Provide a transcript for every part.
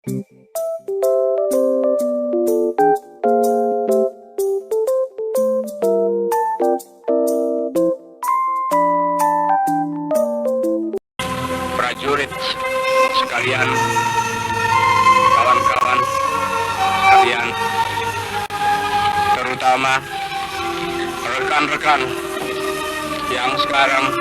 Prajurit sekalian, kawan-kawan sekalian, terutama rekan-rekan yang sekarang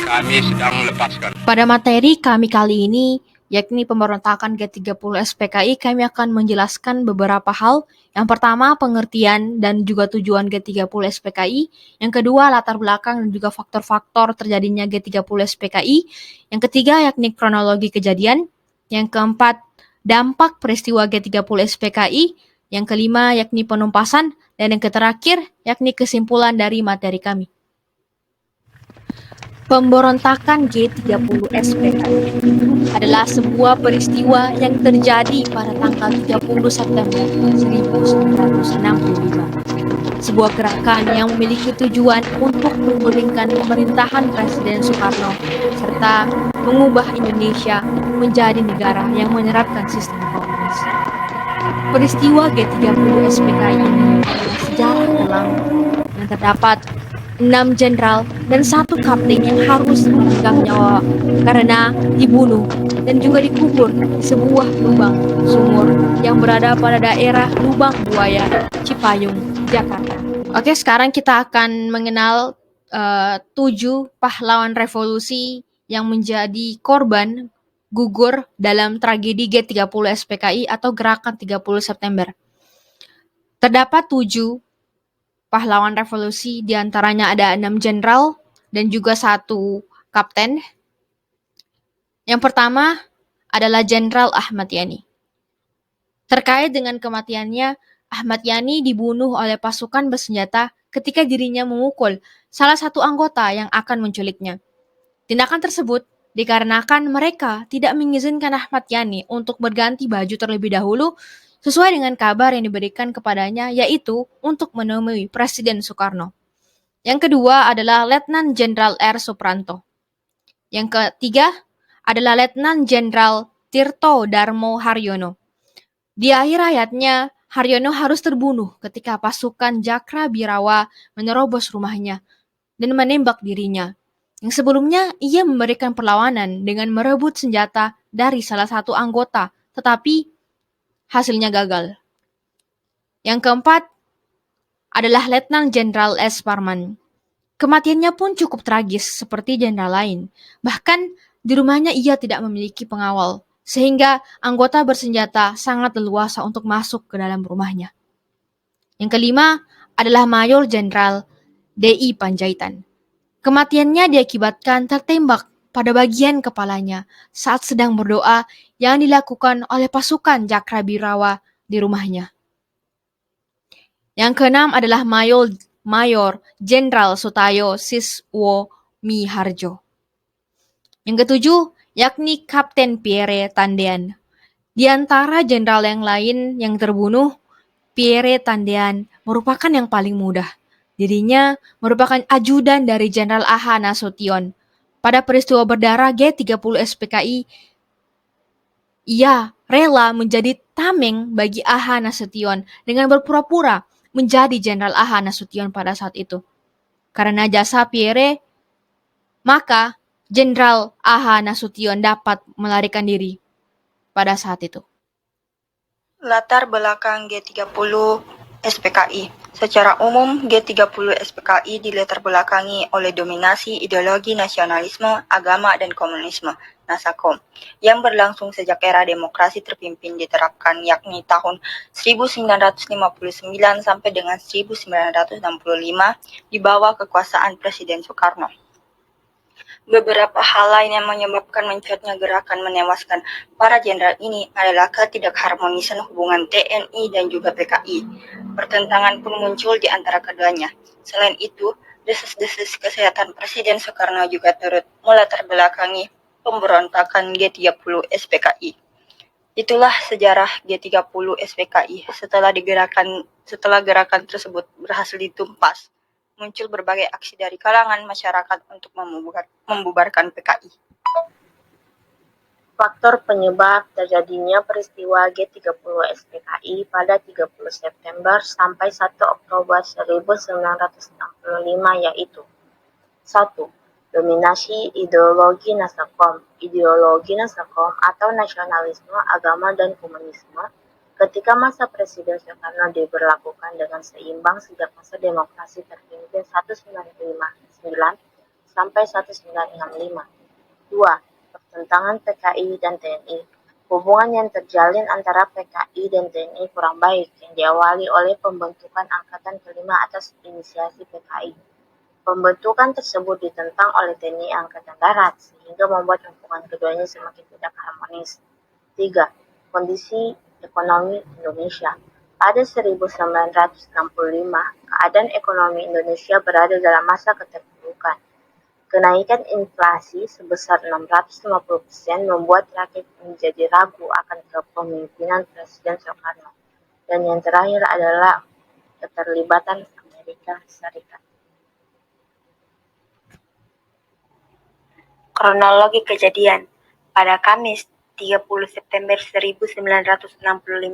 kami sedang lepaskan. Pada materi kami kali ini, yakni pemberontakan G30 SPKI, kami akan menjelaskan beberapa hal. Yang pertama, pengertian dan juga tujuan G30 SPKI. Yang kedua, latar belakang dan juga faktor-faktor terjadinya G30 SPKI. Yang ketiga, yakni kronologi kejadian. Yang keempat, dampak peristiwa G30 SPKI. Yang kelima, yakni penumpasan. Dan yang terakhir, yakni kesimpulan dari materi kami. Pemberontakan G30 SPKI adalah sebuah peristiwa yang terjadi pada tanggal 30 September 1965. Sebuah gerakan yang memiliki tujuan untuk menggulingkan pemerintahan Presiden Soekarno serta mengubah Indonesia menjadi negara yang menerapkan sistem komunis. Peristiwa G30 SPKI ini adalah sejarah kelam yang terdapat 6 jenderal dan 1 kapten yang harus memegang nyawa karena dibunuh dan juga dikubur di sebuah lubang sumur yang berada pada daerah Lubang Buaya, Cipayung, Jakarta. Oke, sekarang kita akan mengenal 7 pahlawan revolusi yang menjadi korban gugur dalam tragedi G30 SPKI atau Gerakan 30 September. Terdapat 7 pahlawan revolusi, diantaranya ada 6 jenderal dan juga 1 kapten. Yang pertama adalah Jenderal Ahmad Yani. Terkait dengan kematiannya, Ahmad Yani dibunuh oleh pasukan bersenjata ketika dirinya memukul salah satu anggota yang akan menculiknya. Tindakan tersebut dikarenakan mereka tidak mengizinkan Ahmad Yani untuk berganti baju terlebih dahulu sesuai dengan kabar yang diberikan kepadanya, yaitu untuk menemui Presiden Soekarno. Yang kedua adalah Letnan Jenderal R. Supranto. Yang ketiga adalah Letnan Jenderal Tirto Darmo Haryono. Di akhir hayatnya, Haryono harus terbunuh ketika pasukan Cakrabirawa menerobos rumahnya dan menembak dirinya. Yang sebelumnya, ia memberikan perlawanan dengan merebut senjata dari salah satu anggota, tetapi hasilnya gagal. Yang keempat adalah Letnan Jenderal S. Parman. Kematiannya pun cukup tragis seperti jenderal lain. Bahkan di rumahnya ia tidak memiliki pengawal, sehingga anggota bersenjata sangat leluasa untuk masuk ke dalam rumahnya. Yang kelima adalah Mayor Jenderal D.I. Panjaitan. Kematiannya diakibatkan tertembak pada bagian kepalanya saat sedang berdoa yang dilakukan oleh pasukan Cakrabirawa di rumahnya. Yang keenam adalah Mayor Jenderal Sutayo Siswo Miharjo. Yang ketujuh, yakni Kapten Pierre Tandean. Di antara jenderal yang lain yang terbunuh, Pierre Tandean merupakan yang paling muda. Dirinya merupakan ajudan dari Jenderal A.H. Nasution. Pada peristiwa berdarah G30 SPKI, ia rela menjadi tameng bagi A.H. Nasution dengan berpura-pura menjadi Jenderal A.H. Nasution pada saat itu. Karena jasa Pierre, maka Jenderal A.H. Nasution dapat melarikan diri pada saat itu. Latar belakang G30 SPKI. Secara umum, G30 SPKI dilatar belakangi oleh dominasi ideologi nasionalisme, agama, dan komunisme (Nasakom) yang berlangsung sejak era demokrasi terpimpin diterapkan, yakni tahun 1959 sampai dengan 1965 di bawah kekuasaan Presiden Soekarno. Beberapa hal lain yang menyebabkan mencuatnya gerakan menewaskan para jenderal ini adalah ketidakharmonisan hubungan TNI dan juga PKI. Pertentangan pun muncul di antara keduanya. Selain itu, desas-desus kesehatan Presiden Soekarno juga turut melatar belakangi pemberontakan G30 SPKI. Itulah sejarah G30 SPKI. Setelah gerakan tersebut berhasil ditumpas, muncul berbagai aksi dari kalangan masyarakat untuk membubarkan PKI. Faktor penyebab terjadinya peristiwa G30 SPKI pada 30 September sampai 1 Oktober 1965 yaitu 1. Dominasi ideologi Nasakom. Ideologi Nasakom atau nasionalisme, agama, dan komunisme ketika masa Presiden Soekarno diberlakukan dengan seimbang sejak masa demokrasi terpimpin 1959 sampai 1965. 2. Pertentangan PKI dan TNI. Hubungan yang terjalin antara PKI dan TNI kurang baik yang diawali oleh pembentukan Angkatan Kelima atas inisiasi PKI. Pembentukan tersebut ditentang oleh TNI Angkatan Darat sehingga membuat hubungan keduanya semakin tidak harmonis. 3. Kondisi ekonomi Indonesia. Pada 1965, keadaan ekonomi Indonesia berada dalam masa keterpurukan. Kenaikan inflasi sebesar 650% membuat rakyat menjadi ragu akan kepemimpinan Presiden Soekarno. Dan yang terakhir adalah keterlibatan Amerika Serikat. Kronologi kejadian. Pada Kamis 30 September 1965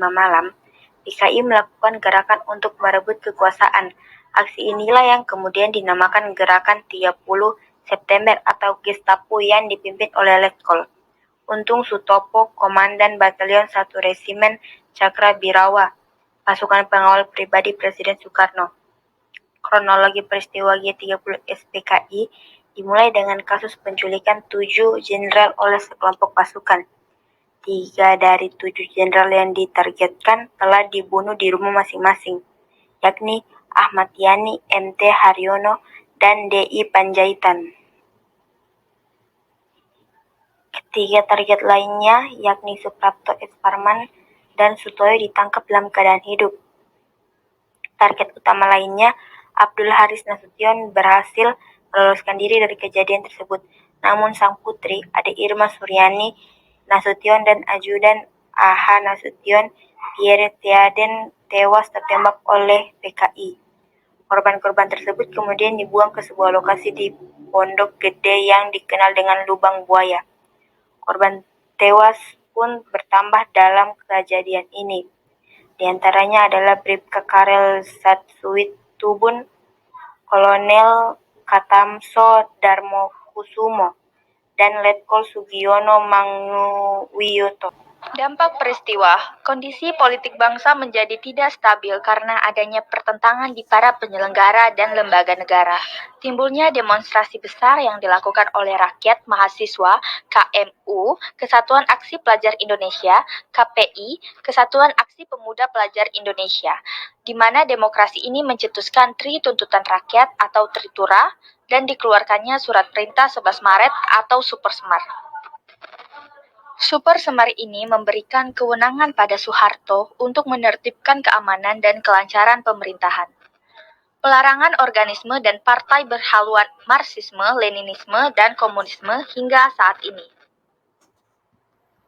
malam, PKI melakukan gerakan untuk merebut kekuasaan. Aksi inilah yang kemudian dinamakan Gerakan 30 September atau Gestapo yang dipimpin oleh Letkol Untung Sutopo, Komandan Batalion 1 Resimen Cakra Birawa, pasukan pengawal pribadi Presiden Soekarno. Kronologi peristiwa G30 SPKI dimulai dengan kasus penculikan 7 jenderal oleh sekelompok pasukan. 3 dari 7 jenderal yang ditargetkan telah dibunuh di rumah masing-masing, yakni Ahmad Yani, MT Haryono, dan DI Panjaitan. Ketiga target lainnya, yakni Suprapto S. Parman dan Sutoyo, ditangkap dalam keadaan hidup. Target utama lainnya, Abdul Haris Nasution, berhasil meloloskan diri dari kejadian tersebut. Namun sang putri, adik Irma Suryani Nasution dan ajudan A.H. Nasution, Pierre Theaden, tewas tertembak oleh PKI. Korban-korban tersebut kemudian dibuang ke sebuah lokasi di Pondok Gede yang dikenal dengan Lubang Buaya. Korban tewas pun bertambah dalam kejadian ini. Di antaranya adalah Bribka Karel Satsuwitubun, Kolonel Katamso Darmo Kusumo, dan Letkol Sugiono Manguwiyoto. Dampak peristiwa, kondisi politik bangsa menjadi tidak stabil karena adanya pertentangan di para penyelenggara dan lembaga negara. Timbulnya demonstrasi besar yang dilakukan oleh rakyat mahasiswa KMU, Kesatuan Aksi Pelajar Indonesia, KPI, Kesatuan Aksi Pemuda Pelajar Indonesia, di mana demokrasi ini mencetuskan Tri Tuntutan Rakyat atau Tritura dan dikeluarkannya Surat Perintah 11 Maret atau Supersemar. Supersemar ini memberikan kewenangan pada Soeharto untuk menertibkan keamanan dan kelancaran pemerintahan. Pelarangan organisme dan partai berhaluan Marxisme, Leninisme, dan Komunisme hingga saat ini.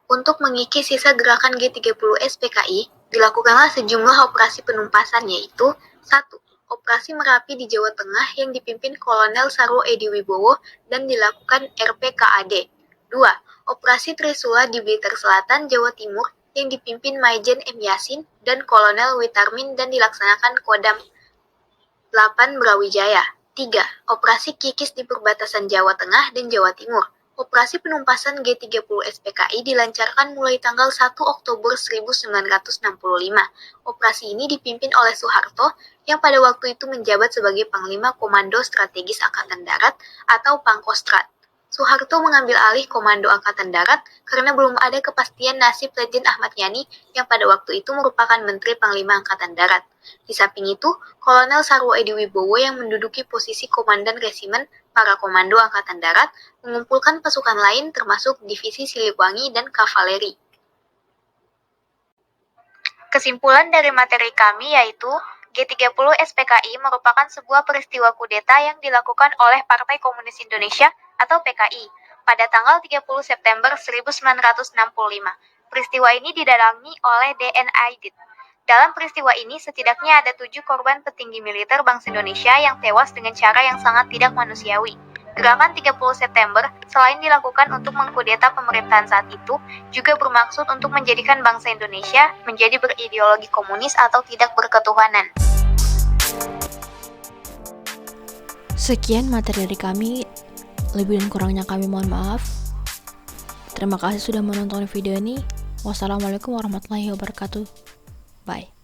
Untuk mengikis sisa gerakan G30 SPKI, dilakukanlah sejumlah operasi penumpasan yaitu 1. Operasi Merapi di Jawa Tengah yang dipimpin Kolonel Sarwo Edi Wibowo dan dilakukan RPKAD. 2. Operasi Trisula di Blitar Selatan, Jawa Timur yang dipimpin Maijen M. Yasin dan Kolonel Witarmin dan dilaksanakan Kodam 8 Brawijaya. 3. Operasi Kikis di perbatasan Jawa Tengah dan Jawa Timur. Operasi penumpasan G30 SPKI dilancarkan mulai tanggal 1 Oktober 1965. Operasi ini dipimpin oleh Soeharto yang pada waktu itu menjabat sebagai Panglima Komando Strategis Angkatan Darat atau Pangkostrat. Soeharto mengambil alih Komando Angkatan Darat karena belum ada kepastian nasib Letjen Ahmad Yani yang pada waktu itu merupakan Menteri Panglima Angkatan Darat. Di samping itu, Kolonel Sarwo Edi Wibowo yang menduduki posisi Komandan Resimen para Komando Angkatan Darat mengumpulkan pasukan lain termasuk Divisi Siliwangi dan Kavaleri. Kesimpulan dari materi kami yaitu G30 SPKI merupakan sebuah peristiwa kudeta yang dilakukan oleh Partai Komunis Indonesia atau PKI pada tanggal 30 September 1965. Peristiwa ini didalangi oleh DN Aidit. Dalam peristiwa ini setidaknya ada 7 korban petinggi militer bangsa Indonesia yang tewas dengan cara yang sangat tidak manusiawi. Gerakan 30 September selain dilakukan untuk mengkudeta pemerintahan saat itu, juga bermaksud untuk menjadikan bangsa Indonesia menjadi berideologi komunis atau tidak berketuhanan. Sekian materi dari kami, lebih dan kurangnya kami mohon maaf. Terima kasih sudah menonton video ini. Wassalamualaikum warahmatullahi wabarakatuh. Bye.